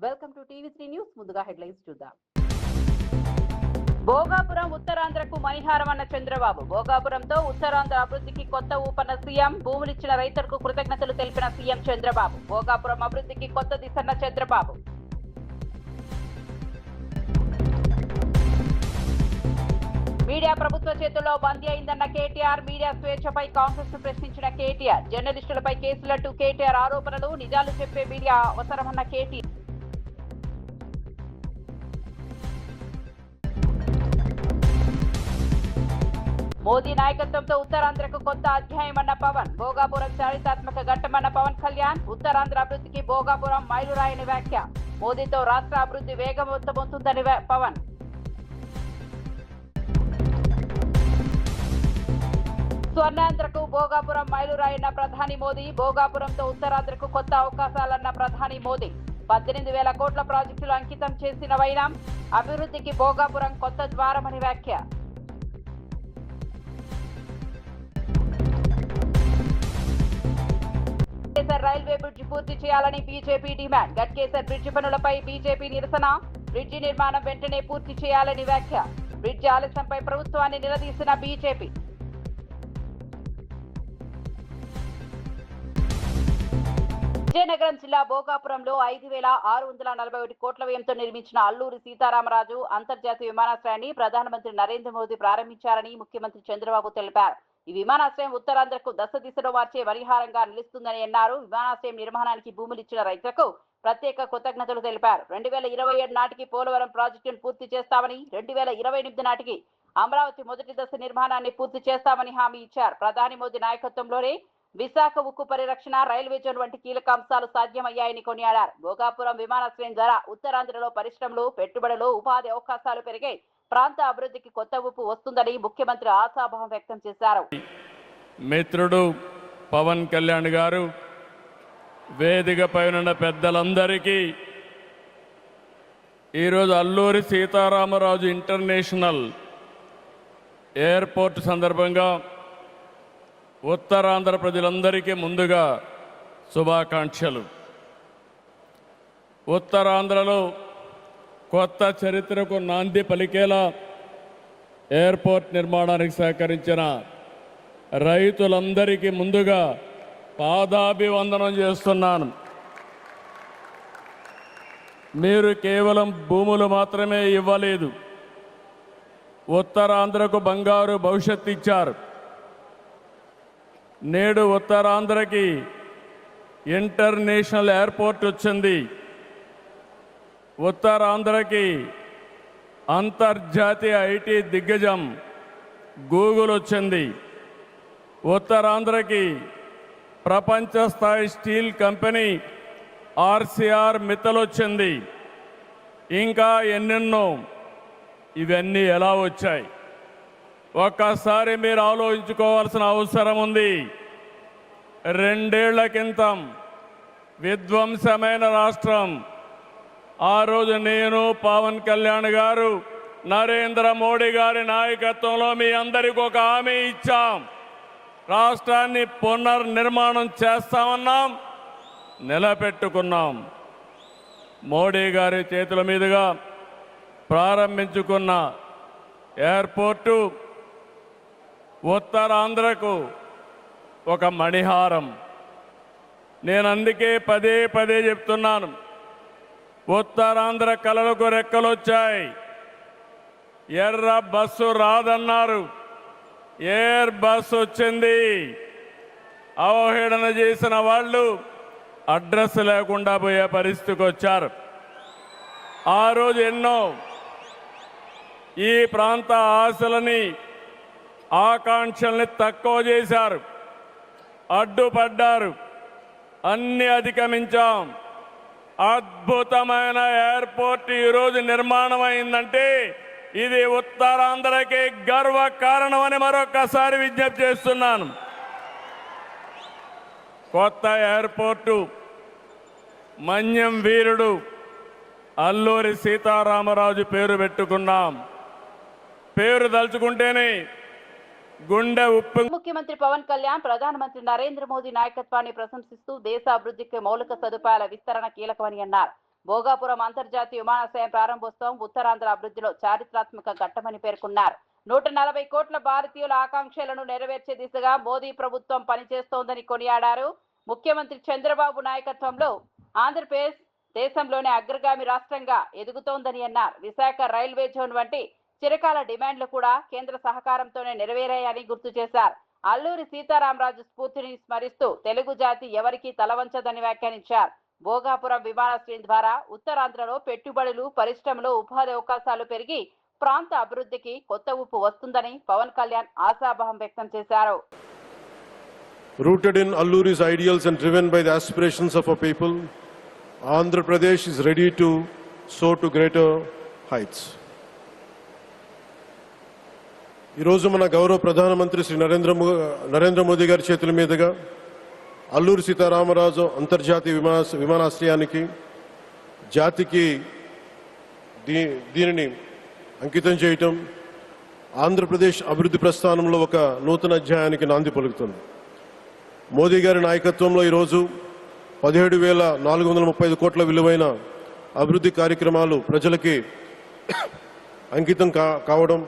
Welcome to టీవీ3 news. ముందుగా headlines చూద్దాం. భోగాపురం ఉత్తరాంధ్రకు మణిహారం అన్న చంద్రబాబు. భోగాపురంతో ఉత్తరాంధ్ర అభివృద్ధికి కొత్త ఊపన్న సీఎం. భూములిచ్చిన రైతులకు కృతజ్ఞతలు తెలిపిన సీఎం చంద్రబాబు. భోగాపురం అభివృద్ధికి కొత్త దిశన్న చంద్రబాబు. మీడియా ప్రభుత్వ చేతుల్లో బందీ అయిందన్న కేటీఆర్. మీడియా స్వేచ్ఛపై కాంగ్రెస్ ను ప్రశ్నించిన కేటీఆర్. జర్నలిస్టులపై కేసులంటూ కేటీఆర్ ఆరోపణలు. నిజాలు చెప్పే మీడియా అవసరమన్న కేటీఆర్. మోదీ నాయకత్వంతో ఉత్తరాంధ్రకు కొత్త అధ్యాయమన్న పవన్. భోగాపురం చారిత్రాత్మక ఘట్టమన్న పవన్ కళ్యాణ్. ఉత్తరాంధ్ర అభివృద్ధికి భోగాపురం మైలురాయని వ్యాఖ్య. మోదీతో రాష్ట్ర అభివృద్ధి వేగవంతమవుతుందని పవన్. స్వర్ణాంధ్రకు భోగాపురం మైలురాయన్న ప్రధాని మోదీ. భోగాపురంతో ఉత్తరాంధ్రకు కొత్త అవకాశాలన్న ప్రధాని మోదీ. 18,000 కోట్ల ప్రాజెక్టులు అంకితం చేసిన వైనం. అభివృద్ధికి భోగాపురం కొత్త ద్వారమని వ్యాఖ్య. గట్కేసర్ రైల్వే బ్రిడ్జి పూర్తి చేయాలని బీజేపీ డిమాండ్. గట్కేసర్ బ్రిడ్జి పనులపై బీజేపీ నిరసన. బ్రిడ్జి నిర్మాణం వెంటనే పూర్తి చేయాలని వ్యాఖ్య. బ్రిడ్జి ఆలస్యంపై ప్రభుత్వాన్ని నిలదీసిన బీజేపీ. విజయనగరం జిల్లా భోగాపురంలో 5,641 కోట్ల వ్యయంతో నిర్మించిన అల్లూరి సీతారామరాజు అంతర్జాతీయ విమానాశ్రయాన్ని ప్రధానమంత్రి నరేంద్ర మోదీ ప్రారంభించారని ముఖ్యమంత్రి చంద్రబాబు తెలిపారు. ఈ విమానాశ్రయం ఉత్తరాంధ్రకు దశ దిశలో మార్చే పరిహారంగా నిలుస్తుందని అన్నారు. విమానాశ్రయం నిర్మాణానికి భూములిచ్చిన రైతులకు ప్రత్యేక కృతజ్ఞతలు తెలిపారు. 2027 నాటికి పోలవరం ప్రాజెక్టును పూర్తి చేస్తామని, 2028 నాటికి అమరావతి మొదటి దశ నిర్మాణాన్ని పూర్తి చేస్తామని హామీ ఇచ్చారు. ప్రధాని మోదీ నాయకత్వంలోనే విశాఖ ఉక్కు పరిరక్షణ, రైల్వే జోన్ వంటి కీలక అంశాలు సాధ్యమయ్యాయని కొనియాడారు. భోగాపురం విమానాశ్రయం ద్వారా ఉత్తరాంధ్రలో పరిశ్రమలు, పెట్టుబడులు, ఉపాధి అవకాశాలు పెరిగే ప్రాంత అభివృద్ధికి కొత్త ఊపు వస్తుందని ముఖ్యమంత్రి ఆశాభావం వ్యక్తం చేశారు. మిత్రుడు పవన్ కళ్యాణ్ గారు, వేదికపై ఉన్న పెద్దలందరికీ ఈరోజు అల్లూరి సీతారామరాజు ఇంటర్నేషనల్ ఎయిర్పోర్ట్ సందర్భంగా ఉత్తరాంధ్ర ప్రజలందరికీ ముందుగా శుభాకాంక్షలు. ఉత్తరాంధ్రలో కొత్త చరిత్రకు నాంది పలికేలా ఎయిర్పోర్ట్ నిర్మాణానికి సహకరించిన రైతులందరికీ ముందుగా పాదాభివందనం చేస్తున్నాను. మీరు కేవలం భూములు మాత్రమే ఇవ్వలేదు, ఉత్తరాంధ్రకు బంగారు భవిష్యత్తు ఇచ్చారు. నేడు ఉత్తరాంధ్రకి ఇంటర్నేషనల్ ఎయిర్పోర్ట్ వచ్చింది. ఉత్తరాంధ్రకి అంతర్జాతీయ ఐటీ దిగ్గజం గూగుల్ వచ్చింది. ఉత్తరాంధ్రకి ప్రపంచ స్థాయి స్టీల్ కంపెనీ ఆర్సీఆర్ మిత్తల్ వచ్చింది. ఇంకా ఎన్నెన్నో. ఇవన్నీ ఎలా వచ్చాయి? ఒక్కసారి మీరు ఆలోచించుకోవాల్సిన అవసరం ఉంది. 2 ఏళ్ల క్రితం విధ్వంసమైన రాష్ట్రం. ఆ రోజు నేను, పవన్ కళ్యాణ్ గారు, నరేంద్ర మోడీ గారి నాయకత్వంలో మీ అందరికీ ఒక హామీ ఇచ్చాం. రాష్ట్రాన్ని పునర్నిర్మాణం చేస్తామన్నాం, నిలబెట్టుకున్నాం. మోడీ గారి చేతుల మీదుగా ప్రారంభించుకున్న ఎయిర్పోర్టు ఉత్తరాంధ్రకు ఒక మణిహారం. నేను అందుకే పదే పదే చెప్తున్నాను, ఉత్తరాంధ్ర కళలకు రెక్కలొచ్చాయి. ఎర్ర బస్సు రాదన్నారు, ఎయిర్ బస్సు వచ్చింది. అవహేళన చేసిన వాళ్ళు అడ్రస్ లేకుండా పోయే పరిస్థితికి వచ్చారు. ఆ రోజు ఎన్నో ఈ ప్రాంత ఆశలని, ఆకాంక్షల్ని తక్కువ చేశారు, అడ్డుపడ్డారు. అన్ని అధిగమించాం. అద్భుతమైన ఎయిర్పోర్ట్ ఈరోజు నిర్మాణం అయిందంటే ఇది ఉత్తరాంధ్రకి గర్వ కారణమని మరొకసారి విజ్ఞప్తి చేస్తున్నాను. కొత్త ఎయిర్పోర్టు మన్యం వీరుడు అల్లూరి సీతారామరాజు పేరు పెట్టుకున్నాం. పేరు తలుచుకుంటేనే గుండె ఉప్పు. ముఖ్యమంత్రి పవన్ కళ్యాణ్ ప్రధానమంత్రి నరేంద్ర మోదీ నాయకత్వాన్ని ప్రశంసిస్తూ దేశ అభివృద్ధికి మౌలిక సదుపాయాల విస్తరణ కీలకమని అన్నారు. భోగాపురం అంతర్జాతీయ విమానాశ్రయం ప్రారంభోత్సవం ఉత్తరాంధ్ర అభివృద్ధిలో చారిత్రాత్మక ఘట్టమని పేర్కొన్నారు. 140 కోట్ల భారతీయుల ఆకాంక్షలను నెరవేర్చే దిశగా మోదీ ప్రభుత్వం పనిచేస్తోందని కొనియాడారు. ముఖ్యమంత్రి చంద్రబాబు నాయకత్వంలో ఆంధ్రప్రదేశ్ దేశంలోనే అగ్రగామి రాష్ట్రంగా ఎదుగుతోందని అన్నారు. విశాఖ రైల్వే జోన్ వంటి చిరకాల డిమాండ్లు కూడా కేంద్ర సహకారంతోనే నెరవేరాయని గుర్తు చేశారు. అల్లూరి సీతారామరాజు స్ఫూర్తిని స్మరిస్తూ తెలుగు జాతి ఎవరికీ తలవంచదని వ్యాఖ్యానించారు. భోగాపురం విమానాశ్రయం ద్వారా ఉత్తరాంధ్రలో పెట్టుబడులు, పరిశ్రమలు, ఉపాధి అవకాశాలు పెరిగి ప్రాంత అభివృద్ధికి కొత్త ఊపు వస్తుందని పవన్ కళ్యాణ్ ఆశాభావం వ్యక్తం చేశారు. Rooted in Alluri's ideals and driven by the aspirations of our people, Andhra Pradesh is ready to soar to greater heights. ఈ రోజు మన గౌరవ ప్రధానమంత్రి శ్రీ నరేంద్ర మోదీ గారి చేతుల మీదుగా అల్లూరి సీతారామరాజు అంతర్జాతీయ విమానాశ్రయానికి జాతికి దీనిని అంకితం చేయటం ఆంధ్రప్రదేశ్ అభివృద్ధి ప్రస్థానంలో ఒక నూతన అధ్యాయానికి నాంది పలుకుతుంది. మోదీ గారి నాయకత్వంలో ఈరోజు 17,435 కోట్ల విలువైన అభివృద్ధి కార్యక్రమాలు ప్రజలకి అంకితం కావడం,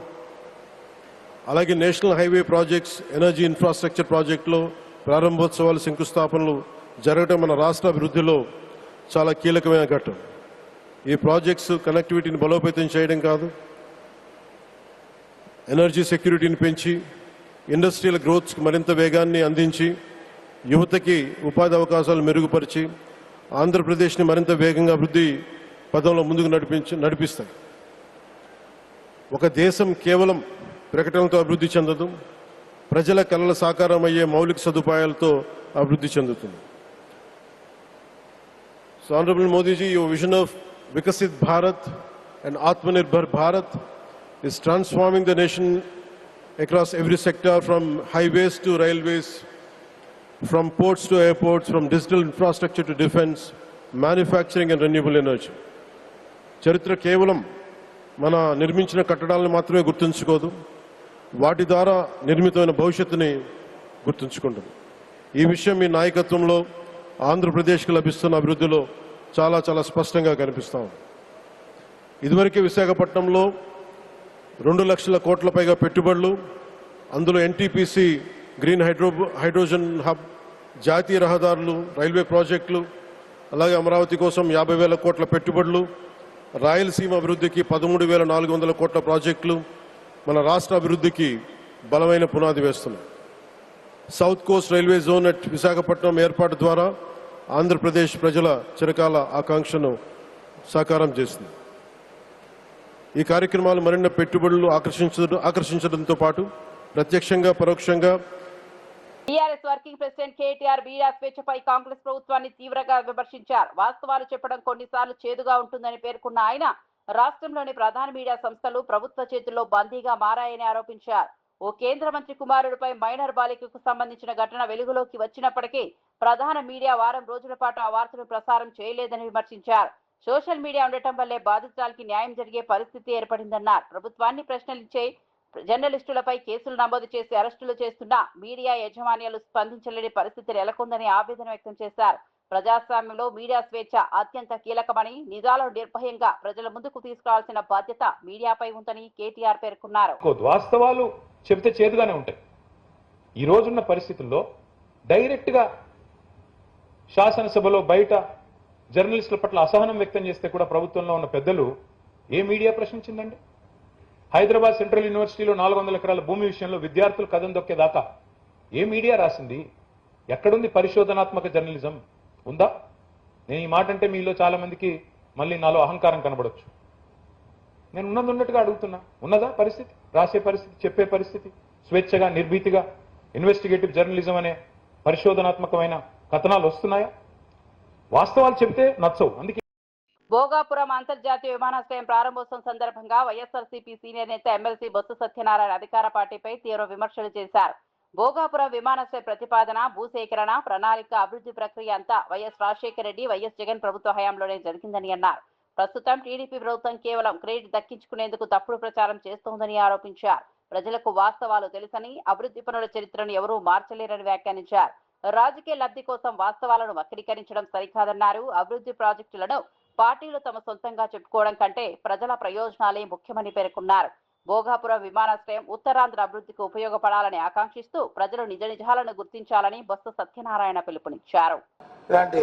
అలాగే national highway projects, energy infrastructure ప్రాజెక్టులో ప్రారంభోత్సవాలు, శంకుస్థాపనలు జరగడం మన రాష్ట్ర అభివృద్ధిలో చాలా కీలకమైన ఘట్టం. ఈ ప్రాజెక్ట్స్ కనెక్టివిటీని బలోపేతం చేయడం కాదు, ఎనర్జీ సెక్యూరిటీని పెంచి ఇండస్ట్రియల్ గ్రోత్కి మరింత వేగాన్ని అందించి యువతకి ఉపాధి అవకాశాలు మెరుగుపరిచి ఆంధ్రప్రదేశ్ని మరింత వేగంగా అభివృద్ధి పదంలో ముందుకు నడిపిస్తాయి. ఒక దేశం కేవలం ప్రకటనలతో అభివృద్ధి చెందదు, ప్రజల కళల సాకారం అయ్యే మౌలిక సదుపాయాలతో అభివృద్ధి చెందుతుంది. So honourable Modiji, your vision of Viksit Bharat and Atmanirbhar Bharat is transforming the nation across every sector, from highways to railways, from ports to airports, from digital infrastructure to defense, manufacturing and renewable energy. చరిత్ర కేవలం మన నిర్మించిన కట్టడాలను మాత్రమే గుర్తుంచుకోదు, వాటి ద్వారా నిర్మితమైన భవిష్యత్తుని గుర్తుంచుకుంటుంది. ఈ విషయం మీ నాయకత్వంలో ఆంధ్రప్రదేశ్కి లభిస్తున్న అభివృద్ధిలో చాలా చాలా స్పష్టంగా కనిపిస్తాం. ఇదివరకే విశాఖపట్నంలో 2 లక్షల కోట్ల పైగా పెట్టుబడులు, అందులో ఎన్టీపీసీ గ్రీన్ హైడ్రోజన్ హబ్, జాతీయ రహదారులు, రైల్వే ప్రాజెక్టులు, అలాగే అమరావతి కోసం 50,000 కోట్ల పెట్టుబడులు, రాయలసీమ అభివృద్ధికి 13,400 కోట్ల ప్రాజెక్టులు మన రాష్ట్ర అభివృద్ధికి బలమైన పునాది వేస్తున్నాయి. South Coast railway zone at Visakhapatnam ఏర్పాటు ద్వారా ఆంధ్రప్రదేశ్ ప్రజల చిరకాల ఆకాంక్షను సాకారం చేస్తుంది. ఈ కార్యక్రమాలు మరిన్ని పెట్టుబడులు ఆకర్షించడంతో పాటు ప్రత్యక్షంగా పరోక్షంగా TRS working president KTR media స్వేచ్ఛపై కాంగ్రెస్ ప్రభుత్వాన్ని తీవ్రంగా విమర్శించారు. వాస్తవాలు చెప్పడం కొన్నిసార్లు చేదుగా ఉంటుందని పేర్కొన్న ఆయన రాష్ట్రంలోని ప్రధాన మీడియా సంస్థలు ప్రభుత్వ చేతుల్లో బందీగా మారాయని ఆరోపించారు. ఓ కేంద్ర మంత్రి కుమారుడిపై మైనర్ బాలికకు సంబంధించిన ఘటన వెలుగులోకి వచ్చినప్పటికీ ప్రధాన మీడియా వారం రోజుల పాటు ఆ వార్తను ప్రసారం చేయలేదని విమర్శించారు. సోషల్ మీడియా ఉండటం వల్లే బాధితురాలికి న్యాయం జరిగే పరిస్థితి ఏర్పడిందన్నారు. ప్రభుత్వాన్ని ప్రశ్నించే జర్నలిస్టులపై కేసులు నమోదు చేసి అరెస్టులు చేస్తున్నా మీడియా యాజమాన్యాలు స్పందించలేని పరిస్థితి నెలకొందని ఆవేదన వ్యక్తం చేశారు. ప్రజాస్వామ్యంలో మీడియా స్వేచ్ఛ అత్యంత కీలకమని, నిజాలను నిర్భయంగా ప్రజల ముందుకు తీసుకురావాల్సిన బాధ్యత మీడియాపై ఉందని కేటీఆర్ పేర్కొన్నారు. వాస్తవాలు చెబితే చేదుగానే ఉంటాయి. ఈ రోజున్న పరిస్థితుల్లో డైరెక్ట్ గా శాసనసభలో బయట జర్నలిస్టుల పట్ల అసహనం వ్యక్తం చేస్తే కూడా ప్రభుత్వంలో ఉన్న పెద్దలు ఏ మీడియా ప్రశ్నించిందండి? హైదరాబాద్ సెంట్రల్ యూనివర్సిటీలో 400 ఎకరాల భూమి విషయంలో విద్యార్థులు కథం దొక్కేదాకా ఏ మీడియా రాసింది? ఎక్కడుంది పరిశోధనాత్మక జర్నలిజం? ఉందా? నేను ఈ మాట అంటే మీలో చాలా మందికి మళ్ళీ నాలో అహంకారం కనబడొచ్చు. నేను ఉన్నట్టుగా అడుగుతున్నా, ఉన్నదా పరిస్థితి? రాసే పరిస్థితి, చెప్పే పరిస్థితి, స్వేచ్ఛగా నిర్భీతిగా ఇన్వెస్టిగేటివ్ జర్నలిజం అనే పరిశోధనాత్మకమైన కథనాలు వస్తున్నాయా? వాస్తవాలు చెప్తే నచ్చవు. అందుకే భోగాపురం అంతర్జాతీయ విమానాశ్రయం ప్రారంభోత్సవం సందర్భంగా వైఎస్ఆర్సీపీ సీనియర్ నేత ఎమ్మెల్సీ బొత్స సత్యనారాయణ అధికార పార్టీపై తీవ్ర విమర్శలు చేశారు. భోగాపురం విమానాశ్రయ ప్రతిపాదన, భూసేకరణ, ప్రణాళిక, అభివృద్ధి ప్రక్రియ అంతా వైఎస్ రాజశేఖర రెడ్డి, వైఎస్ జగన్ ప్రభుత్వ హయాంలోనే జరిగిందని అన్నారు. ప్రస్తుతం టీడీపీ ప్రభుత్వం కేవలం క్రెడిట్ దక్కించుకునేందుకు తప్పుడు ప్రచారం చేస్తోందని ఆరోపించారు. ప్రజలకు వాస్తవాలు తెలుసని, అభివృద్ధి పనుల చరిత్రను ఎవరూ మార్చలేరని వ్యాఖ్యానించారు. రాజకీయ లబ్ధి కోసం వాస్తవాలను వక్రీకరించడం సరికాదన్నారు. అభివృద్ధి ప్రాజెక్టులను పార్టీలు తమ సొంతంగా చెప్పుకోవడం కంటే ప్రజల ప్రయోజనాలే ముఖ్యమని పేర్కొన్నారు. భోగాపురం విమానాశ్రయం ఉత్తరాంధ్ర అభివృద్ధికి ఉపయోగపడాలని ఆకాంక్షిస్తూ ప్రజలు నిజ నిజాలను గుర్తించాలని బొత్స సత్యనారాయణ పిలుపునిచ్చారు. ఇలాంటి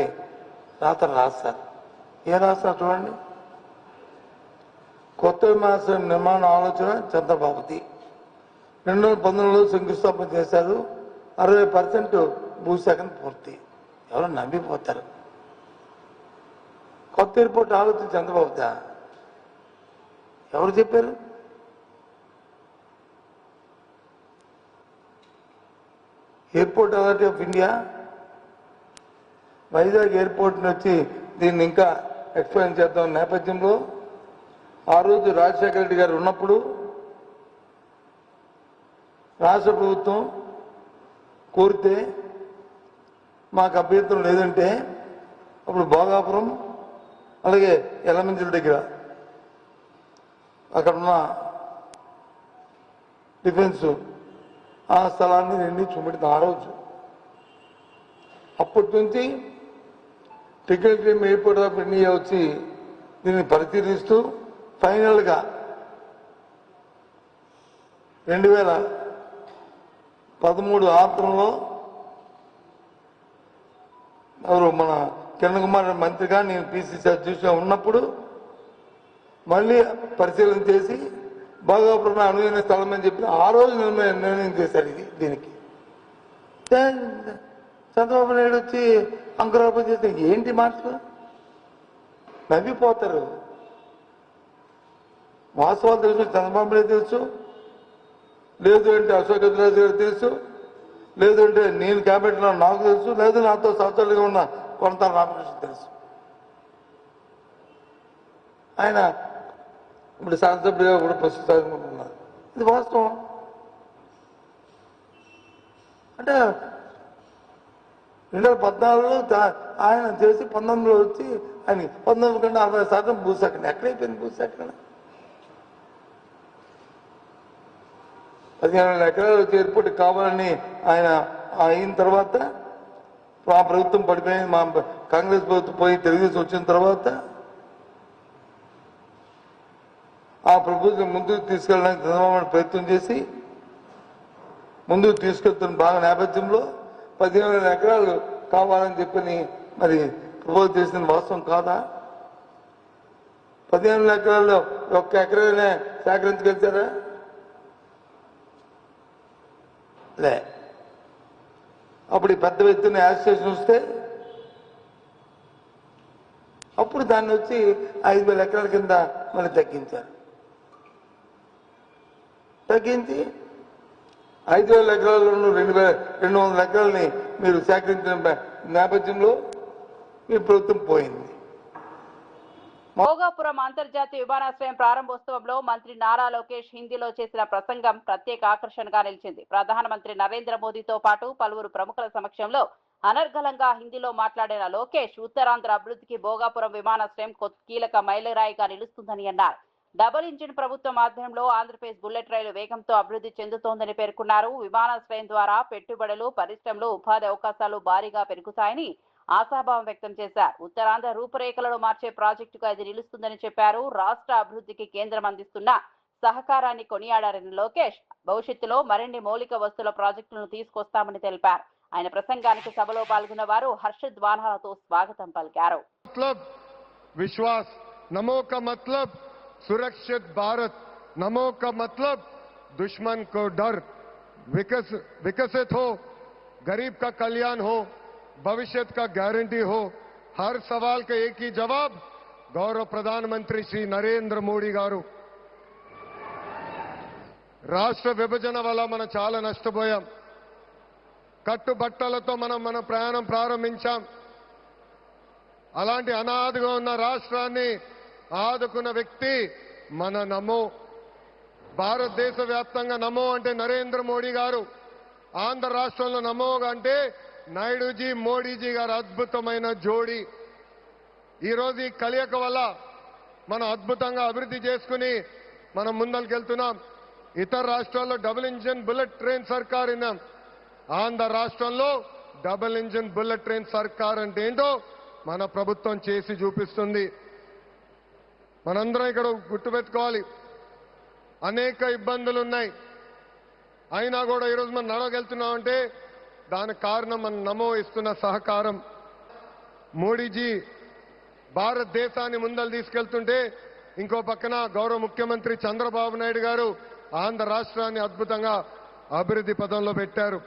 రాత్రి రాస్తారు. ఏ రాస్తారు చూడండి. కొత్త విమానాశ్రయం నిర్మాణ ఆలోచన చంద్రబాబుది. 2019లో శంకుస్థాపన చేశారు. 60% భూసేకరణ పూర్తి. ఎవరు నమ్మిపోతారు? కొత్త ఎయిర్పోర్ట్ ఆలోచన చంద్రబాబుదా? ఎవరు చెప్పారు? Airport authority of India Vizag ఎయిర్పోర్ట్ని వచ్చి దీన్ని ఇంకా ఎక్స్పాండ్ చేద్దాం నేపథ్యంలో ఆ రోజు రాజశేఖర రెడ్డి గారు ఉన్నప్పుడు రాష్ట్ర ప్రభుత్వం కోరితే మాకు అభ్యంతరం లేదంటే అప్పుడు భోగాపురం అలాగే ఎలమంచిల దగ్గర అక్కడున్న డిఫెన్స్ ఆ స్థలాన్ని రెండు చూపెట్టింది ఆ రోజు. అప్పటి నుంచి టెక్నికల్ ఎయిర్పోర్ట్ ఆఫ్ ఇండియా వచ్చి దీన్ని పరిశీలిస్తూ ఫైనల్గా 2013 ఆంధ్రంలో ఎవరు మన కిరణ్ కుమార్ మంత్రిగా నేను పిసిసి అధ్యక్షుడిగా ఉన్నప్పుడు మళ్ళీ పరిశీలన చేసి భోగాపురం అనువైన స్థలం అని చెప్పి ఆ రోజు నిర్ణయం చేశారు. దీనికి చంద్రబాబు నాయుడు వచ్చి అంకురార్పణ చేస్తే ఏంటి మార్పు? నవ్విపోతారు. వాస్తవాలు తెలుసు, చంద్రబాబు నాయుడు తెలుసు, లేదు అంటే అశోక్ గజరాజు గారు తెలుసు, లేదు అంటే నేను క్యాబినెట్లో నాకు తెలుసు, లేదు నాతో సహచరులుగా ఉన్న కొంత రామకృష్ణ తెలుసు. ఆయన ఇప్పుడు శాసనసభ్యుడిగా కూడా ప్రస్తుతం. ఇది వాస్తవం. అంటే 2014లో ఆయన చేసి 19లో వచ్చి ఆయన 19 కంటే 60% భూసేకరణ. ఎక్కడైపోయింది భూసేకరణ? 15,000 ఎకరాలు వచ్చి ఎయిర్పోర్ట్ కావాలని ఆయన అయిన తర్వాత మా ప్రభుత్వం పడిపోయింది. మా కాంగ్రెస్ ప్రభుత్వం పోయి తెలుగుదేశం వచ్చిన తర్వాత ఆ ప్రభుత్వం ముందుకు తీసుకెళ్ళడానికి చంద్రబాబు ప్రయత్నం చేసి ముందుకు తీసుకెళ్తున్న బాగా నేపథ్యంలో 15,000 ఎకరాలు కావాలని చెప్పని మరి ప్రపోజ్ చేసిన వాస్తవం కాదా? 15,000 ఎకరాల్లో ఒక్క ఎకరాలనే సేకరించగలిచారా? లే. అప్పుడు పెద్ద ఎత్తున యాజిటేషన్ వస్తే అప్పుడు దాన్ని వచ్చి 5,000 ఎకరాల కింద మళ్ళీ తగ్గించారు. తగ్గించి 5,000 ఎకరాలను 2,200 ఎకరాలని మీరు సేకరించిన నేపథ్యంలో మీ ప్రభుత్వం పోయింది. భోగాపురం అంతర్జాతీయ విమానాశ్రయం ప్రారంభోత్సవంలో మంత్రి నారా లోకేష్ హిందీలో చేసిన ప్రసంగం ప్రత్యేక ఆకర్షణగా నిలిచింది. ప్రధానమంత్రి నరేంద్ర మోదీతో పాటు పలువురు ప్రముఖుల సమక్షంలో అనర్గళంగా హిందీలో మాట్లాడిన లోకేష్ ఉత్తరాంధ్ర అభివృద్ధికి భోగాపురం విమానాశ్రయం కీలక మైలురాయిగా నిలుస్తుందని అన్నారు. డబుల్ ఇంజిన్ ప్రభుత్వం ఆధ్వర్యంలో ఆంధ్రప్రదేశ్ బుల్లెట్ రైలు వేగంతో అభివృద్ధి చెందుతోందని పేర్కొన్నారు. విమానాశ్రయం ద్వారా పెట్టుబడులు, పరిశ్రమలు, ఉపాధి అవకాశాలు భారీగా పెరుగుతాయని ఆశాభావం వ్యక్తం చేశారు. ఉత్తరాంధ్ర రూపురేఖలను మార్చే ప్రాజెక్టుగా ఇది నిలుస్తుందని చెప్పారు. రాష్ట్ర అభివృద్ధికి కేంద్రం అందిస్తున్న సహకారాన్ని కొనియాడారని లోకేష్ భవిష్యత్తులో మరిన్ని మౌలిక వస్తువుల ప్రాజెక్టులను తీసుకొస్తామని తెలిపారు. ఆయన ప్రసంగానికి సభలో పాల్గొన్న వారు హర్షధ్వానాలతో స్వాగతం పలికారు. విశ్వాస్ నమో కా మతలబ్ सुरक्षित भारत, नमो का मतलब दुश्मन को डर, विकसित हो, गरीब का कल्याण हो, भविष्य का गारंटी हो. हर सवाल का एक ही जवाब गौरव प्रधानमंत्री श्री नरेंद्र मोदी गारू. రాష్ట్ర విభజన వల్ల మనం చాలా నష్టపోయాం. కట్టుబట్టలతో మన ప్రయాణం ప్రారంభించాం. అలాంటి అనాథగా ఉన్న రాష్ట్రాన్ని ఆదుకున్న వ్యక్తి మన నమో. భారతదేశ వ్యాప్తంగా నమో అంటే నరేంద్ర మోడీ గారు, ఆంధ్ర రాష్ట్రంలో నమో అంటే నాయుడుజీ మోడీజీ గారు అద్భుతమైన జోడీ. ఈరోజు ఈ కలయిక వల్ల మనం అద్భుతంగా అభివృద్ధి చేసుకుని మనం ముందరికెళ్తున్నాం. ఇతర రాష్ట్రాల్లో డబుల్ ఇంజిన్ బుల్లెట్ ట్రైన్ సర్కార్ విన్నాం. ఆంధ్ర రాష్ట్రంలో డబుల్ ఇంజిన్ బుల్లెట్ ట్రైన్ సర్కార్ అంటే ఏంటో మన ప్రభుత్వం చేసి చూపిస్తుంది. మనందరం ఇక్కడ గుర్తుపెట్టుకోవాలి, అనేక ఇబ్బందులు ఉన్నాయి. అయినా కూడా ఈరోజు మనం నడవగలుగుతున్నామంటే దానికి కారణం మన నమో ఇస్తున్న సహకారం. మోడీజీ భారతదేశాన్ని ముందలు తీసుకెళ్తుంటే ఇంకో పక్కన గౌరవ ముఖ్యమంత్రి చంద్రబాబు నాయుడు గారు ఆంధ్ర రాష్ట్రాన్ని అద్భుతంగా అభివృద్ధి పదంలో పెట్టారు.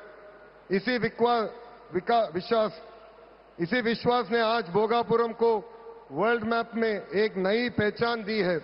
इसी विश्वास ने आज भोगापुरम को वर्ल्ड मैप में एक नई पहचान दी है.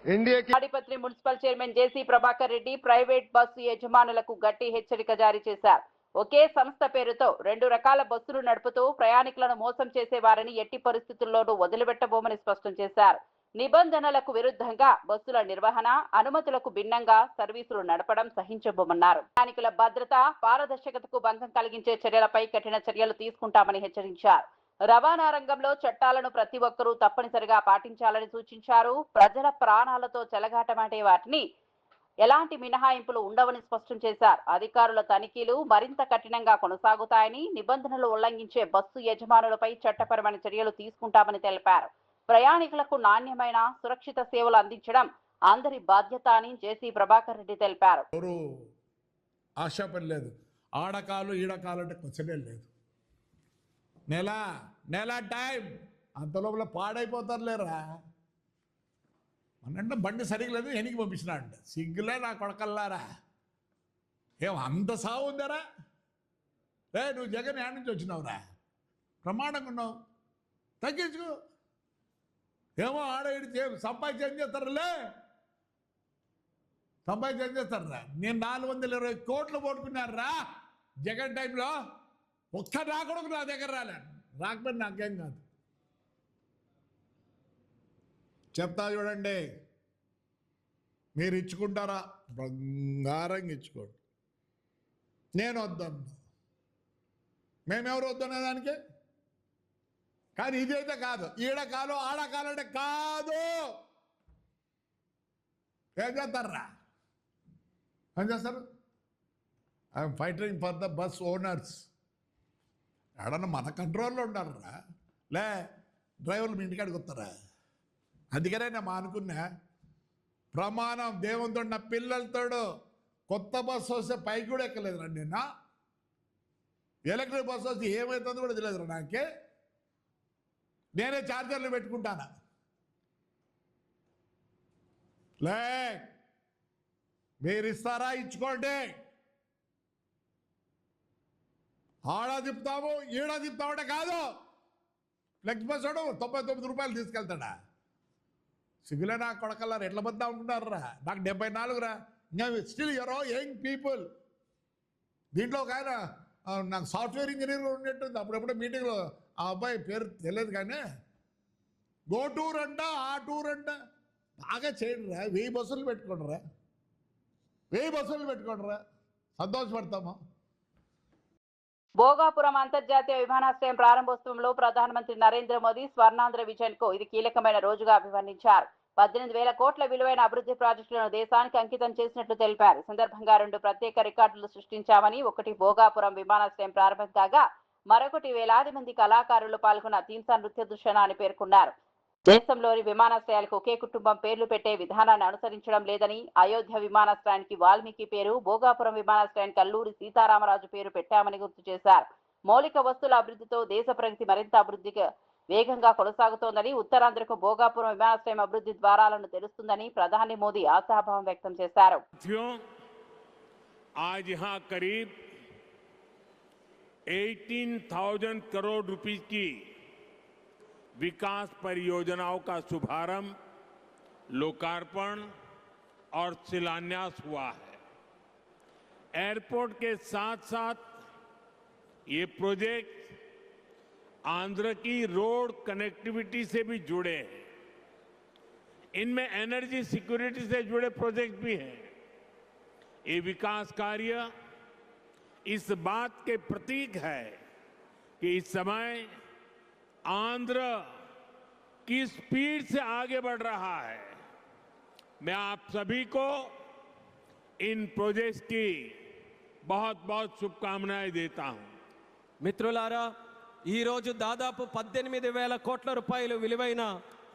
इंडिया की తాడిపత్రి మున్సిపల్ చైర్మన్ జేసీ ప్రభాకర్ రెడ్డి ప్రైవేట్ బస్సు యజమానులకు గట్టి హెచ్చరిక జారీ చేశారు. ఒకే సంస్థ పేరుతో 2 రకాల బస్సులు నడుపుతూ ప్రయాణికులను మోసం చేసేవారని ఎట్టి పరిస్థితుల్లోనూ వదిలిపెట్టబోమని స్పష్టం చేశారు. నిబంధనలకు విరుద్ధంగా బస్సుల నిర్వహణ, అనుమతులకు భిన్నంగా సర్వీసులు నడపడం సహించబోమన్నారు. ప్రయాణికుల భద్రత, పారదర్శకతకు భంగం కలిగించే చర్యలపై కఠిన చర్యలు తీసుకుంటామని హెచ్చరించారు. రవాణా రంగంలో చట్టాలను ప్రతి ఒక్కరూ తప్పనిసరిగా పాటించాలని సూచించారు. ప్రజల ప్రాణాలతో చెలగాటమాడే వాటిని ఎలాంటి మినహాయింపులు ఉండవని స్పష్టం చేశారు. అధికారుల తనిఖీలు మరింత కఠినంగా కొనసాగుతాయని, నిబంధనలు ఉల్లంఘించే బస్సు యజమానులపై చట్టపరమైన చర్యలు తీసుకుంటామని తెలిపారు. ప్రయాణికులకు నాణ్యమైన సురక్షిత సేవలు అందించడం అందరి బాధ్యత అని జేసీ ప్రభాకర్ రెడ్డి తెలిపారు. ఎవరు ఆశపడలేదు. ఆడకాలు ఈడకాలు అంటే క్వశ్చనే లేదు. నెల టైం అంత లోపల పాడైపోతారు లేరా. అన్నంటే బండి సరిగ్గా లేదు, వెనక్కి పంపించిన అంట. సిగ్గులే నా కొడకల్లారా, ఏం అంత సాగు ఉందారా? నువ్వు జగన్ యాడ్ నుంచి వచ్చినావురా, ప్రమాణంగా ఉన్నావు, తగ్గించుకో. ఏమో ఆడ ఇడిచి సంపాదించి ఏం చేస్తారులే, సంపాదించి ఏం చేస్తారా? నేను 420 కోట్లు పోట్టుకున్నారా జగన్ టైంలో. ఒక్క నా కొడుకు నా దగ్గర రాకపోతే నాకేం కాదు. చెప్తా చూడండి, మీరు ఇచ్చుకుంటారా? బంగారంగా ఇచ్చుకోండి. నేను వద్దన్నా, మేమెవరు వద్దనే దానికి. కానీ ఇదైతే కాదు, ఈడకాలు ఆడకాలు అంటే కాదు. ఏం చేస్తారా? ఏం చేస్తారు? I'm fighting for the bus owners. ఎడన్నా మన కంట్రోల్లో ఉండాలరా, లే డ్రైవర్లు మీ ఇంటికాడికి వస్తారా? అందుకనే నేను అనుకున్నా, ప్రమాణం దేవునితో నా పిల్లలతో కొత్త బస్సు వస్తే పైకి కూడా ఎక్కలేదురా. నిన్న ఎలక్ట్రిక్ బస్సు వస్తే ఏమవుతుందో కూడా తెలియదురా నాకే. నేనే ఛార్జర్లు పెట్టుకుంటానా. లే మీరు ఇస్తారా? ఇచ్చుకోండి. ఆడ తిప్పుతాము ఈడ తిప్పుతామంటే కాదు. ఫ్లెక్స్ బస్ వాడు 99 రూపాయలు తీసుకెళ్తాడా? సిగ్గులే నా కొడకల్లారు, ఎట్లా బద్దా ఉంటున్నారా? నాకు 74 రా. ఇంకా స్టిల్ యూరో యంగ్ పీపుల్. దీంట్లో ఒక ఆయన నాకు సాఫ్ట్వేర్ ఇంజనీర్ ఉండేట్టుంది. అప్పుడెప్పుడే మీటింగ్లో ఆ అబ్బాయి పేరు తెలియదు కానీ, గో టూర్ అంట, ఆ టూర్ అంట. బాగా చేయండి రా, 1000 బస్సులు పెట్టుకోండి రా, 1000 బస్సులు పెట్టుకోండి రా, సంతోషపడతాము. భోగాపురం అంతర్జాతీయ విమానాశ్రయం ప్రారంభోత్సవంలో ప్రధానమంత్రి నరేంద్ర మోదీ స్వర్ణాంధ్ర విజన్ కు ఇది కీలకమైన రోజుగా అభివర్ణించారు. 18,000 కోట్ల విలువైన అభివృద్ధి ప్రాజెక్టులను దేశానికి అంకితం చేసినట్లు తెలిపారు. ఈ సందర్భంగా 2 ప్రత్యేక రికార్డులు సృష్టించామని, ఒకటి భోగాపురం విమానాశ్రయం ప్రారంభం కాగా మరొకటి వేలాది మంది కళాకారులు పాల్గొన్న తీన్సా నృత్య దుషణ అని పేర్కొన్నారు. దేశంలోని విమానాశ్రయాలకు ఒకే కుటుంబం పేర్లు పెట్టే విధానాన్ని అనుసరించడం లేదని, అయోధ్య విమానాశ్రయానికి వాల్మీకి పేరు, భోగాపురం విమానాశ్రయానికి అల్లూరి సీతారామరాజు పేరు పెట్టామని గుర్తు చేశారు. మౌలిక వస్తువుల అభివృద్ధితో దేశ ప్రగతి మరింత అభివృద్ధిగా వేగంగా కొనసాగుతోందని, ఉత్తరాంధ్రకు భోగాపురం విమానాశ్రయం అభివృద్ధి ద్వారాలను తెరుస్తుందని ప్రధాని మోదీ ఆశాభావం వ్యక్తం చేశారు. आज यहाँ करीब 18,000 करोड़ रुपए की विकास परियोजनाओं का शुभारंभ, लोकार्पण और शिलान्यास हुआ है. एयरपोर्ट के साथ साथ ये प्रोजेक्ट आंध्र की रोड कनेक्टिविटी से भी जुड़े हैं. इनमें एनर्जी सिक्योरिटी से जुड़े प्रोजेक्ट भी हैं. ये विकास कार्य इस बात के प्रतीक है कि इस समय आंध्र की स्पीड से आगे बढ़ रहा है. मैं आप सभी को इन प्रोजेक्ट्स की बहुत बहुत शुभकामनाएं देता हूं. మిత్రులారా, ఈ రోజు దాదాపు 18,000 కోట్ల రూపాయలు విలువైన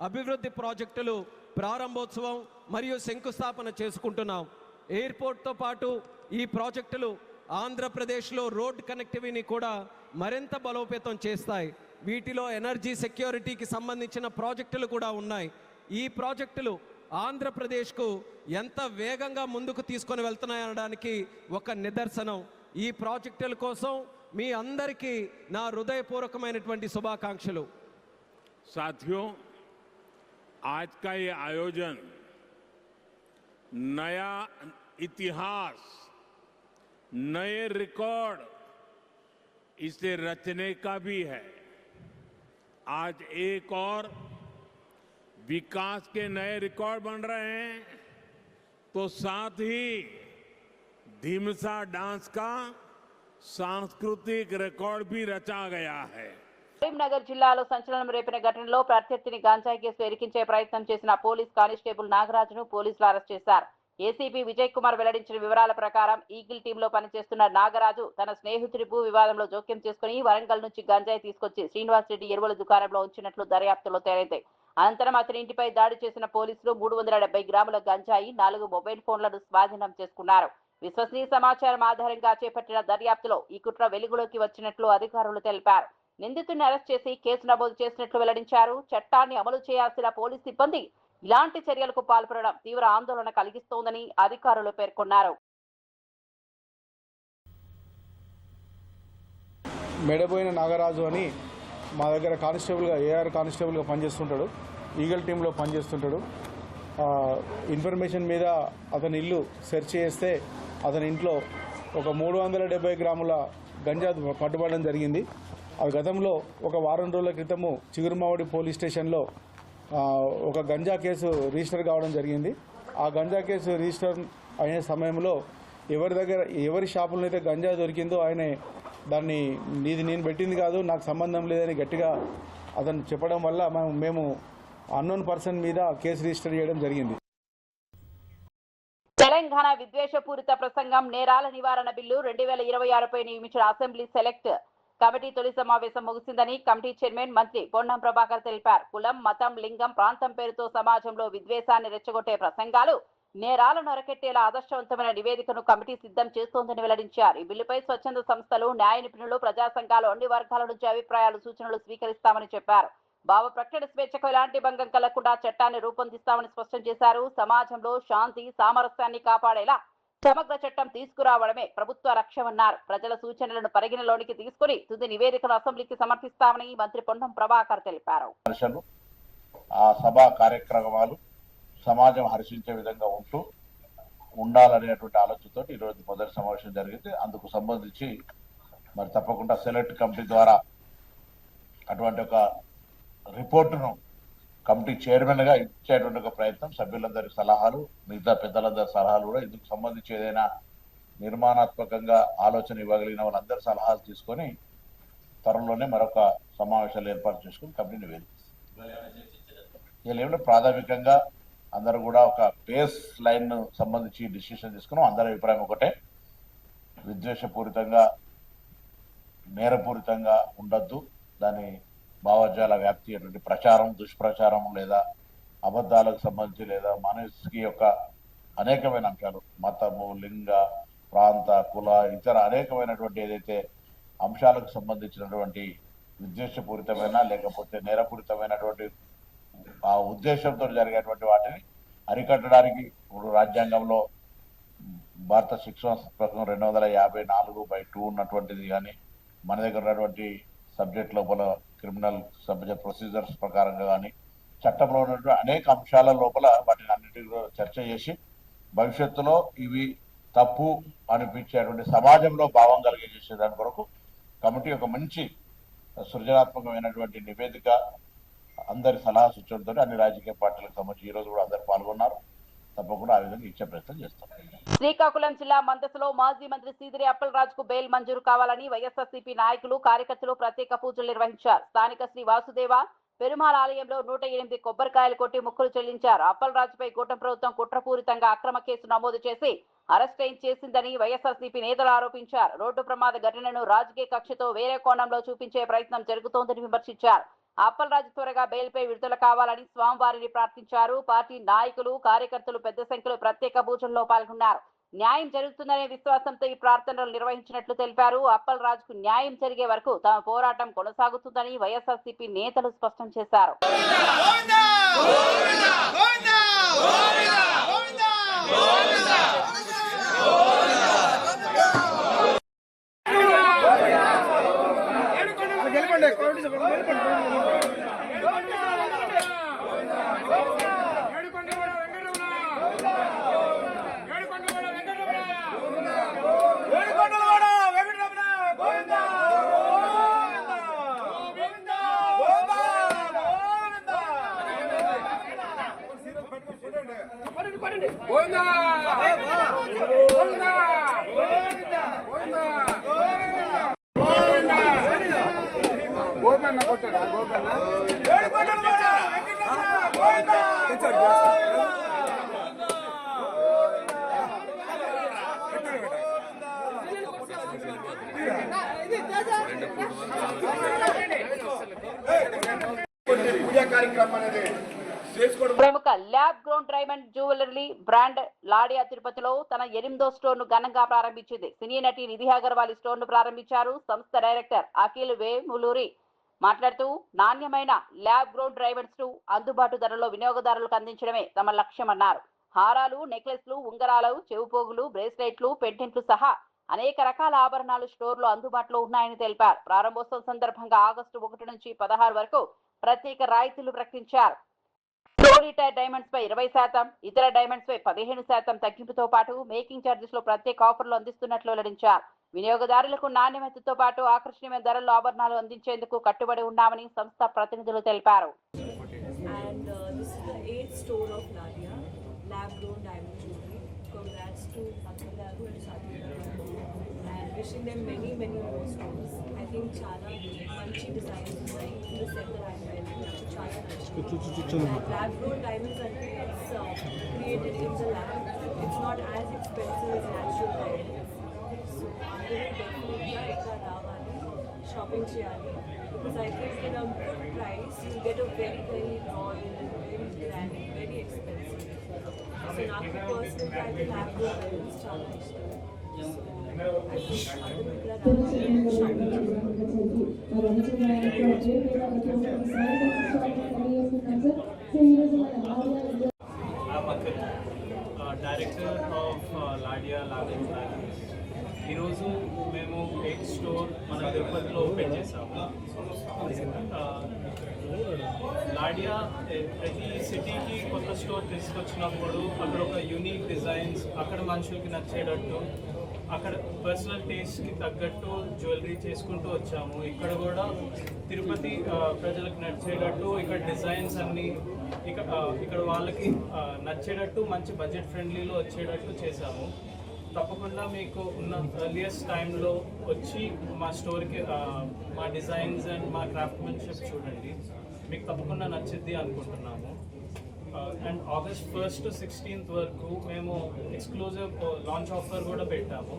అభివృద్ధి ప్రాజెక్టులు ప్రారంభోత్సవం మరియు శంకుస్థాపన చేసుకుంటున్నాం. ఎయిర్పోర్ట్తో పాటు ఈ ప్రాజెక్టులు ఆంధ్రప్రదేశ్లో రోడ్ కనెక్టివిటీని కూడా మరింత బలోపేతం చేస్తాయి. వీటిలో ఎనర్జీ సెక్యూరిటీకి సంబంధించిన ప్రాజెక్టులు కూడా ఉన్నాయి. ఈ ప్రాజెక్టులు ఆంధ్రప్రదేశ్కు ఎంత వేగంగా ముందుకు తీసుకొని వెళ్తున్నాయనడానికి ఒక నిదర్శనం. ఈ ప్రాజెక్టుల కోసం మీ అందరికీ నా హృదయపూర్వకమైనటువంటి శుభాకాంక్షలు. साथियों, आज का ये आयोजन नया इतिहास, नए रिकॉर्ड इसे रचने का भी है. आज एक और विकास के नए रिकॉर्ड बन रहे हैं, तो साथ ही ढीमसा डांस का सांस्कृतिक रिकॉर्ड भी रचा गया है. కరీంనగర్ జిల్లాలో సంచలనం రేపిన ఘటనలో ప్రత్యర్థిని గాంజాయి కేసులో ఇరికించే ప్రయత్నం చేసిన పోలీస్ కానిస్టేబుల్ నాగరాజును పోలీసులు అరెస్ట్ చేశారు. ఏసీపీ విజయ్ కుమార్ వెల్లడించిన వివరాల ప్రకారం ఈగిల్ టీంలో పనిచేస్తున్న నాగరాజు తన స్నేహితుడి భూ వివాదంలో జోక్యం చేసుకుని వరంగల్ నుంచి గంజాయి తీసుకొచ్చి శ్రీనివాస్ రెడ్డి ఎరువుల దుకాణంలో ఉంచినట్లు దర్యాప్తులో తేలింది. అనంతరం అతని ఇంటిపై దాడి చేసిన పోలీసులు 370 గ్రాముల గంజాయి, 4 మొబైల్ ఫోన్లను స్వాధీనం చేసుకున్నారు. విశ్వసనీయ సమాచారం ఆధారంగా చేపట్టిన దర్యాప్తులో ఈ కుట్ర వెలుగులోకి వచ్చినట్లు అధికారులు తెలిపారు. నిందితుడిని అరెస్ట్ చేసి కేసు నమోదు చేసినట్లు వెల్లడించారు. చట్టాన్ని అమలు చేయాల్సిన పోలీస్ సిబ్బంది ఇలాంటి చర్యలకు పాల్పడడం తీవ్ర ఆందోళన కలిగిస్తోందని అధికారులు పేర్కొన్నారు. మెడబోయిన నాగరాజు అని మా దగ్గర కానిస్టేబుల్గా ఏఆర్ కానిస్టేబుల్గా పనిచేస్తుంటాడు. ఈగల్ టీంలో పనిచేస్తుంటాడు. ఇన్ఫర్మేషన్ మీద అతని ఇల్లు సెర్చ్ చేస్తే అతని ఇంట్లో ఒక 370 గ్రాముల గంజా పట్టుబడడం జరిగింది. ఆ గతంలో ఒక వారం రోజుల క్రితము చిగురుమావడి పోలీస్ స్టేషన్లో ఒక గంజా కేసు రిజిస్టర్ కావడం జరిగింది. ఆ గంజా కేసు రిజిస్టర్ అయిన సమయంలో ఎవరి షాపులో అయితే గంజా దొరికిందో ఆయన దాన్ని ఇది నేను పెట్టింది కాదు, నాకు సంబంధం లేదని గట్టిగా అతను చెప్పడం వల్ల మేము అన్నోన్ పర్సన్ మీద కేసు రిజిస్టర్ చేయడం జరిగింది. తెలంగాణ విద్వేషపూరిత ప్రసంగం నేరాల నివారణ బిల్లు 2026పై నియమించిన అసెంబ్లీ సెలెక్ట్ కమిటీ తొలి సమావేశం ముగిసిందని కమిటీ చైర్మన్ మంత్రి పొన్నం ప్రభాకర్ తెలిపారు. కులం, మతం, లింగం, ప్రాంతం పేరుతో సమాజంలో విద్వేషాన్ని రెచ్చగొట్టే ప్రసంగాలు నేరాలను అరికట్టేలా ఆదర్శవంతమైన నివేదికను కమిటీ సిద్ధం చేస్తోందని వెల్లడించారు. ఈ బిల్లుపై స్వచ్ఛంద సంస్థలు, న్యాయ నిపుణులు, ప్రజా సంఘాలు అన్ని వర్గాల నుంచి అభిప్రాయాలు, సూచనలు స్వీకరిస్తామని చెప్పారు. భావ ప్రకటన స్వేచ్ఛకు ఎలాంటి భంగం కలగకుండా చట్టాన్ని రూపొందిస్తామని స్పష్టం చేశారు. సమాజంలో శాంతి, సామరస్యాన్ని కాపాడేలా సమగ్ర చట్టం తీసుకురావడమే ప్రభుత్వ లక్ష్యమన్నారు. ప్రజల సూచనలను పరిగణలోనికి తీసుకుని తుది నివేదికను అసెంబ్లీకి సమర్పిస్తామని మంత్రి పొన్నం ప్రభాకర్ తెలిపారు. ఆ సభా కార్యక్రమాలు సమాజం హర్షించే విధంగా ఉండాలనేటువంటి ఆలోచనతో ఈరోజు మొదటి సమావేశం జరిగింది. అందుకు సంబంధించి మరి తప్పకుండా సెలెక్ట్ కమిటీ ద్వారా అటువంటి ఒక రిపోర్టును కమిటీ చైర్మన్ గా ఇచ్చేటువంటి ఒక ప్రయత్నం, సభ్యులందరి సలహాలు, మిగతా పెద్దలందరి సలహాలు కూడా ఇందుకు సంబంధించి ఏదైనా నిర్మాణాత్మకంగా ఆలోచన ఇవ్వగలిగిన వాళ్ళందరి సలహాలు తీసుకొని త్వరలోనే మరొక సమావేశాలు ఏర్పాటు చేసుకుని కమిటీని వేదిస్తారు. ప్రాథమికంగా అందరూ కూడా ఒక బేస్ లైన్ సంబంధించి డిసిషన్ తీసుకున్నాం. అందరి అభిప్రాయం ఒకటే, విద్వేషపూరితంగా, నేరపూరితంగా ఉండొద్దు. దాని భావజాల వ్యాప్తి అటువంటి ప్రచారం, దుష్ప్రచారం లేదా అబద్ధాలకు సంబంధించి లేదా మనిషికి యొక్క అనేకమైన అంశాలు, మతము, లింగ, ప్రాంత, కుల, ఇతర అనేకమైనటువంటి ఏదైతే అంశాలకు సంబంధించినటువంటి విద్వేషపూరితమైన లేకపోతే నేరపూరితమైనటువంటి ఆ ఉద్దేశంతో జరిగేటువంటి వాటిని అరికట్టడానికి ఇప్పుడు రాజ్యాంగంలో భారత శిక్షణ పుస్తకం 254/2 ఉన్నటువంటిది కానీ, మన దగ్గర ఉన్నటువంటి సబ్జెక్ట్ లోపల క్రిమినల్ సబ్జెక్ట్ ప్రొసీజర్స్ ప్రకారంగా కానీ చట్టంలో ఉన్నటువంటి అనేక అంశాల లోపల వాటిని అన్నిటి చర్చ చేసి భవిష్యత్తులో ఇవి తప్పు అనిపించేటువంటి సమాజంలో భావం కలిగజేసే దాని కొరకు కమిటీ ఒక మంచి సృజనాత్మకమైనటువంటి నివేదిక, అందరి సలహా సూచనలతో అన్ని రాజకీయ పార్టీలకు సంబంధించి ఈ రోజు కూడా అందరు పాల్గొన్నారు. తప్పకుండా ఆ విధంగా ఇచ్చే ప్రయత్నం చేస్తాం. శ్రీకాకుళం జిల్లా మందసలో మాజీ మంత్రి సీదిరి అప్పలరాజుకు బెయిల్ మంజూరు కావాలని వైఎస్ఆర్సీపీ నాయకులు, కార్యకర్తలు ప్రత్యేక పూజలు నిర్వహించారు. స్థానిక శ్రీ వాసుదేవ పెరుమాళ్ ఆలయంలో 108 కొబ్బరికాయలు కొట్టి మొక్కులు చెల్లించారు. అప్పలరాజుపై కూటమి ప్రభుత్వం కుట్రపూరితంగా అక్రమ కేసు నమోదు చేసి అరెస్ట్ చేసిందని వైఎస్ఆర్సీపీ నేతలు ఆరోపించారు. రోడ్డు ప్రమాద ఘటనను రాజకీయ కక్షతో వేరే కోణంలో చూపించే ప్రయత్నం జరుగుతోందని విమర్శించారు. అప్పలరాజు త్వరగా బెయిల్పై విడుదల కావాలని స్వామివారిని ప్రార్థించారు. పార్టీ నాయకులు, కార్యకర్తలు పెద్ద సంఖ్యలో ప్రత్యేక పూజల్లో పాల్గొన్నారు. న్యాయం జరుగుతుందనే విశ్వాసంతో ఈ ప్రార్థనలు నిర్వహించినట్లు తెలిపారు. అప్పలరాజుకు న్యాయం జరిగే వరకు తమ పోరాటం కొనసాగుతుందని వైఎస్ఆర్సీపీ నేతలు స్పష్టం చేశారు. ప్రముఖ lab grown diamond jewellery brand లాడియా తిరుపతిలో తన 8వ స్టోర్ ను ఘనంగా ప్రారంభించింది. సినీ నటి నిధి అగర్వాల్ స్టోర్ ను ప్రారంభించారు. సంస్థ డైరెక్టర్ అఖిల్ వేములూరి మాట్లాడుతూ నాణ్యమైన ల్యాబ్ గ్రౌండ్ డైమండ్స్ ను అందుబాటు ధరలో వినియోగదారులకు అందించడమే తమ లక్ష్యమన్నారు. హారాలు, నెక్లెస్లు, ఉంగరాలు, చెవుపోగులు, బ్రేస్లెట్లు, పెండెంట్లు సహా అనేక రకాల ఆభరణాలు స్టోర్లో అందుబాటులో ఉన్నాయని తెలిపారు. ప్రారంభోత్సవం సందర్భంగా ఆగస్టు 1 నుంచి 16 వరకు ప్రత్యేక రాయితీలు ప్రకటించారు. సోలిటైర్ డైమండ్స్ పై 20%, ఇతర డైమండ్స్ పై 15% తగ్గింపుతో పాటు మేకింగ్ ఛార్జెస్ లో ప్రత్యేక ఆఫర్లు అందిస్తున్నట్లు వెల్లడించారు. వినియోగదారులకు నాణ్యతతో పాటు ఆకర్షణీయమైన ధరల్లో ఆభరణాలు అందించేందుకు కట్టుబడి ఉన్నామని సంస్థ ప్రతినిధులు తెలిపారు. Wishing them many more stores. I think చాలా మంచి డిజైన్స్ ఉన్నాయి. ఈ సెట్ చాలా నచ్చింది. Lab grown diamonds అంటే it's created in the lab. It's not as expensive as natural diamonds. So అందరూ definitely ఇక్కడ రావాలి, షాపింగ్ చేయాలి. Because I think in a good price you get a very royal and very grand, very expensive. So నాకు personally అయితే lab grown diamonds చాలా ఇష్టం. Director of లాడియా lagoon ఈరోజు మేము ఎగ్ స్టోర్ మన తిరుపతిలో ఓపెన్ చేసాము. లాడియా ప్రతి సిటీకి కొత్త స్టోర్ తీసుకొచ్చినప్పుడు అక్కడ ఒక యూనిక్ డిజైన్స్, అక్కడ మనుషులకి నచ్చేటట్టు, అక్కడ పర్సనల్ టేస్ట్కి తగ్గట్టు జ్యువెలరీ చేసుకుంటూ వచ్చాము. ఇక్కడ కూడా తిరుపతి ప్రజలకు నచ్చేటట్టు ఇక్కడ డిజైన్స్ అన్నీ ఇక్కడ వాళ్ళకి నచ్చేటట్టు మంచి బడ్జెట్ ఫ్రెండ్లీలో వచ్చేటట్టు చేశాము. తప్పకుండా మీకు ఉన్న ఎర్లియస్ట్ టైంలో వచ్చి మా స్టోర్కి మా డిజైన్స్ అండ్ మా క్రాఫ్ట్మెన్షిప్ చూడండి, మీకు తప్పకుండా నచ్చిద్ది అనుకుంటున్నాము. అండ్ ఆగస్ట్ 1 to 16 వరకు మేము ఎక్స్క్లూజివ్ లాంచ్ ఆఫర్ కూడా పెట్టాము.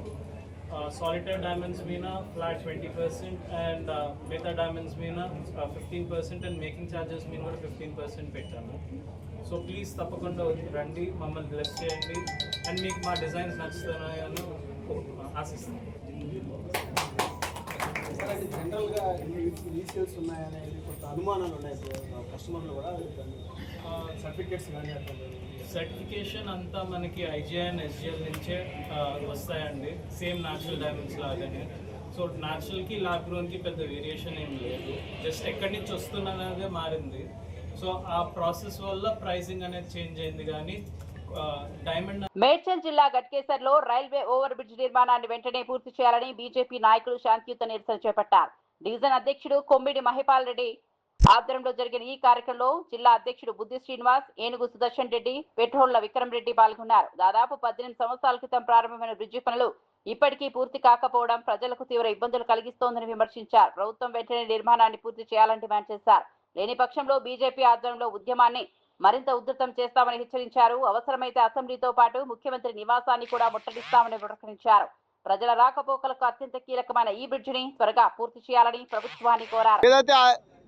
సాలిటైర్ డైమండ్స్ మీద ఫ్లాట్ 20% అండ్ మిగతా డైమండ్స్ మీద 15% అండ్ మేకింగ్ ఛార్జెస్ మీద కూడా 15% పెట్టాము. సో ప్లీజ్ తప్పకుండా రండి, మమ్మల్ని బ్లెస్ చేయండి అండ్ మీకు మా డిజైన్స్ నచ్చుతున్నాయని ఆశిస్తున్నాను. జనరల్గా రీసేల్స్ ఉన్నాయనేది కొంత అనుమానాలు ఉన్నాయి కస్టమర్లు కూడా. సర్టిఫికేట్స్ కానీ సర్టిఫికేషన్ అంతా మనకి ఐజిఐఎన్ ఎస్జిఎల్ నుంచే వస్తాయండి, సేమ్ న్యాచురల్ డైమండ్స్ లాగానే. సో న్యాచురల్కి ల్యాబ్ గ్రోన్కి పెద్ద వేరియేషన్ ఏం లేదు, జస్ట్ ఎక్కడి నుంచి వస్తున్నదే మారింది. సో ఆ ప్రాసెస్ వల్ల ప్రైసింగ్ అనేది చేంజ్ అయింది. కానీ డైమండ్ మేడ్చల్ జిల్లా గట్కేసర్లో రైల్వే ఓవర్ బ్రిడ్జ్ నిర్మాణాన్ని వెంటనే పూర్తి చేయాలని బీజేపీ నాయకులు శాంతియుత నిరసన చేపట్టారు. డివిజన్ అధ్యక్షుడు కొమ్మిడి మహిపాల్ రెడ్డి ఆధ్వర్యంలో జరిగిన ఈ కార్యక్రమంలో జిల్లా అధ్యక్షుడు బుద్ధి శ్రీనివాస్, ఏనుగు సుదర్శన్ రెడ్డి, పెట్రోళ్ల విక్రమ్ రెడ్డి పాల్గొన్నారు. దాదాపు 18 సంవత్సరాల క్రితం ప్రారంభమైన బ్రిడ్జి పనులు ఇప్పటికీ పూర్తి కాకపోవడం ప్రజలకు తీవ్ర ఇబ్బందులు కలిగిస్తోందని విమర్శించారు. ప్రభుత్వం వెంటనే నిర్మాణాన్ని పూర్తి చేయాలని డిమాండ్ చేశారు. లేని పక్షంలో బీజేపీ ఆధ్వర్యంలో ఉద్యమాన్ని మరింత ఉధృతం చేస్తామని హెచ్చరించారు. అవసరమైతే అసెంబ్లీతో పాటు ముఖ్యమంత్రి నివాసాన్ని కూడా ముట్టడిస్తామని ప్రకటించారు. ప్రజల రాకపోకలకు అత్యంత కీలకమైన ఈ బ్రిడ్జిని త్వరగా పూర్తి చేయాలని ప్రభుత్వాన్ని కోరారు. ఏదైతే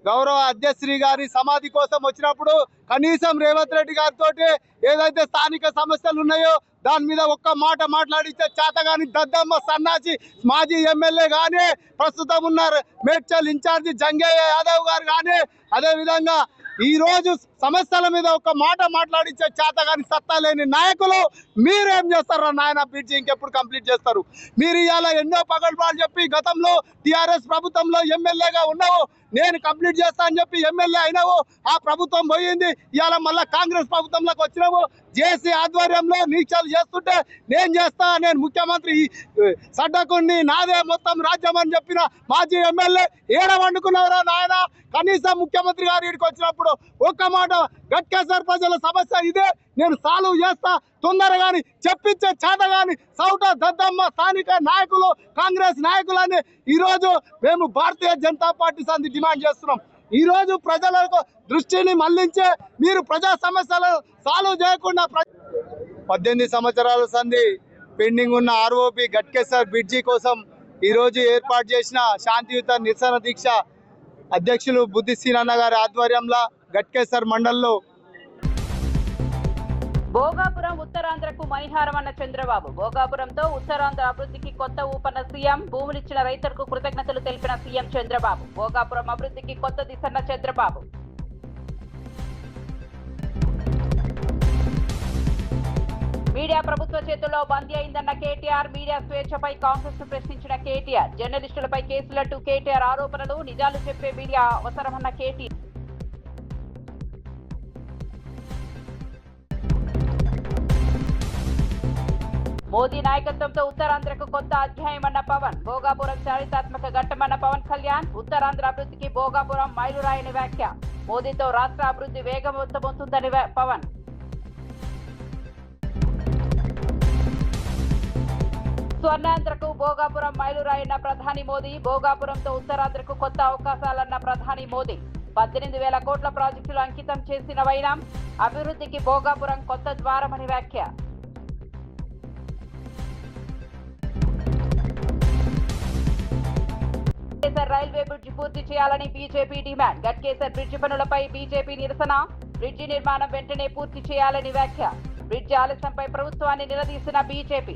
గౌరవ అధ్యక్షుడి గారి సమాధి కోసం వచ్చినప్పుడు కనీసం రేవంత్ రెడ్డి గారితో ఏదైతే స్థానిక సమస్యలు ఉన్నాయో దాని మీద ఒక్క మాట మాట్లాడితే చేతగాని దద్దమ్మ సన్నాసి మాజీ ఎమ్మెల్యే కానీ ప్రస్తుతం ఉన్నారు మేడ్చల్ ఇన్ఛార్జి జంగయ్య యాదవ్ గారు కానీ అదేవిధంగా ఈ రోజు సమస్యల మీద ఒక మాట మాట్లాడించే చేతగాని సత్తా లేని నాయకులు మీరేం చేస్తారా నాయన? బ్రిడ్జి ఇంకెప్పుడు కంప్లీట్ చేస్తారు? మీరు ఇవాళ ఎన్నో పగడ్బాలు చెప్పి గతంలో టీఆర్ఎస్ ప్రభుత్వంలో ఎమ్మెల్యేగా ఉన్నావు, నేను కంప్లీట్ చేస్తా అని చెప్పి ఎమ్మెల్యే అయినావు, ఆ ప్రభుత్వం పోయింది. ఇవాళ మళ్ళీ కాంగ్రెస్ ప్రభుత్వంలోకి వచ్చినావు, జేసీ ఆధ్వర్యంలో నీచాలు చేస్తుంటే నేను చేస్తా, నేను ముఖ్యమంత్రి సడ్డకుని నాదే మొత్తం రాజ్యం అని చెప్పిన మాజీ ఎమ్మెల్యే ఏడ వండుకున్నావురా నాయన? కనీసం ముఖ్యమంత్రి గారు ఇక్కడికి వచ్చినప్పుడు ఒక్క మాట గట్కేసర్ ప్రజల సమస్య ఇదే, నేను సాల్వ్ చేస్తా తొందరగాని చెప్పించే చేతగాని సౌట దద్దమ్మ స్థానిక నాయకులు కాంగ్రెస్ నాయకులని ఈరోజు మేము భారతీయ జనతా పార్టీ సంధి డిమాండ్ చేస్తున్నాం. ఈ రోజు ప్రజలకు దృష్టిని మళ్లించే మీరు ప్రజా సమస్యలు సాల్వ్ చేయకుండా 18 సంవత్సరాల సంధి పెండింగ్ ఉన్న ఆర్ఓపి గట్కేసర్ బ్రిడ్జి కోసం ఈరోజు ఏర్పాటు చేసిన శాంతియుత నిరసన దీక్ష అధ్యక్షులు బుద్ధి సీనన్న గారి ఆధ్వర్యంలో గట్కేసర్ మండలంలో భోగాపురం ఉత్తరాంధ్రకు మణిహారం అన్న చంద్రబాబు. భోగాపురంతో ఉత్తరాంధ్ర అభివృద్ధికి కొత్త ఊపన్న సీఎం. భూములిచ్చిన రైతులకు కృతజ్ఞతలు తెలిపిన సీఎం చంద్రబాబు. భోగాపురం అభివృద్ధికి కొత్త దిశన్న చంద్రబాబు. మీడియా ప్రభుత్వ చేతుల్లో బందీ అయిందన్న కేటీఆర్. మీడియా స్వేచ్ఛపై కాంగ్రెస్ ను ప్రశ్నించిన కేటీఆర్. జర్నలిస్టులపై కేసులంటూ కేటీఆర్ ఆరోపణలు. నిజాలు చెప్పే మీడియా అవసరమన్న కేటీఆర్. మోదీ నాయకత్వంతో ఉత్తరాంధ్రకు కొత్త అధ్యాయమన్న పవన్. భోగాపురం చారిత్రాత్మక ఘట్టమన్న పవన్ కళ్యాణ్. ఉత్తరాంధ్ర అభివృద్ధికి భోగాపురం మైలురాయని వ్యాఖ్య. మోదీతో రాష్ట్ర అభివృద్ధి వేగవంతమవుతుందని పవన్. స్వర్ణాంధ్రకు భోగాపురం మైలురాయన్న ప్రధాని మోదీ. భోగాపురంతో ఉత్తరాంధ్రకు కొత్త అవకాశాలన్న ప్రధాని మోదీ. 18,000 కోట్ల ప్రాజెక్టులు అంకితం చేసిన వైనం. అభివృద్ధికి భోగాపురం కొత్త ద్వారమని వ్యాఖ్య. గట్కేసర్ రైల్వే బ్రిడ్జి పూర్తి చేయాలని బీజేపీ డిమాండ్. గట్కేసర్ బ్రిడ్జి పనులపై బీజేపీ నిరసన. బ్రిడ్జి నిర్మాణం వెంటనే పూర్తి చేయాలని వ్యాఖ్య. బ్రిడ్జి ఆలస్యంపై ప్రభుత్వాన్ని నిలదీసిన బీజేపీ.